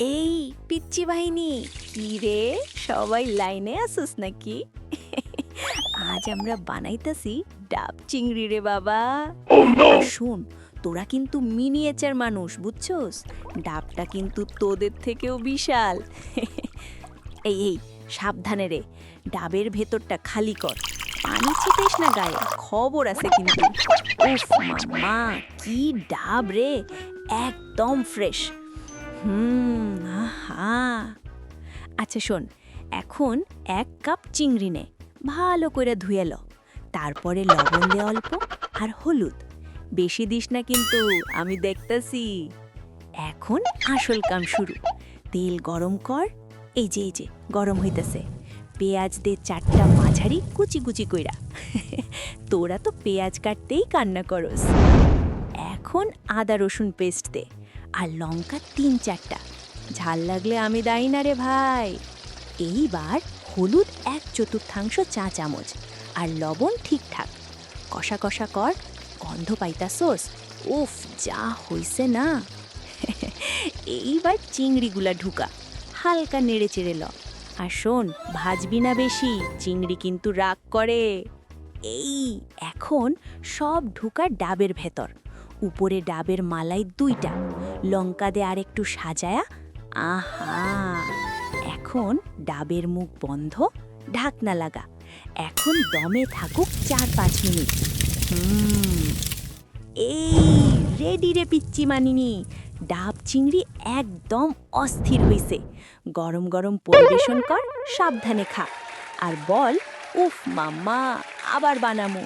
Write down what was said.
এই পিচ্চি বাহিনী, কি রে সবাই লাইনে আসুস নাকি? আজ আমরা বানাইতাছি ডাব চিংড়ি রে বাবা। আর শোন, তোরা কিন্তু মিনিয়েচার মানুষ, বুঝছস? ডাবটা কিন্তু তোদের থেকেও বিশাল। এই এই সাবধানে রে, ডাবের ভেতরটা খালি কর, পানি ছিটাইস না গায়ে, খবর আছে কিন্তু। উফ মাম্মা, কি ডাব রে, একদম ফ্রেশ। আহা। আচ্ছা শোন, এখন 1 কাপ চিংড়ি নে, ভালো করে ধুয়ে ল, তারপরে লবণ দে অল্প, আর হলুদ বেশি দিস না কিন্তু, আমি দেখতাছি। এখন আসল কাম শুরু। তেল গরম কর, এই যে গরম হইতাছে। পেঁয়াজ দে 4টা মাঝারি কুচি কুচি কইরা। তোরা তো পেঁয়াজ কাটতেই কান্না করস। এখন আদা রসুন পেস্ট দে, আর লঙ্কা 3-4টা। ঝাল লাগলে আমি দাই না রে ভাই। এইবার হলুদ 1/4 চা চামচ, আর লবণ ঠিকঠাক। কষা কষা কর, গন্ধ পাইতাছোস? উফ, যা হইছে না। এইবার চিংড়িগুলা ঢুকা, হালকা নেড়ে চেড়ে ল। আর শোন, ভাজবি না বেশি, চিংড়ি কিন্তু রাগ করে। এই এখন সব ঢুকা ডাবের ভেতর, উপরে ডাবের মালাই 2টা, লঙ্কা দে আর একটু সাজায়া। আহা, এখন ডাবের মুখ বন্ধ, ঢাকনা লাগা। এখন দমে থাকুক 4-5 মিনিট। এই রেডি রে পিচ্চি মানিনি, ডাব চিংড়ি একদম অস্থির হইছে। গরম গরম পরিবেশন কর, সাবধানে খা, আর বল উফ মাম্মা, আবার বানামু।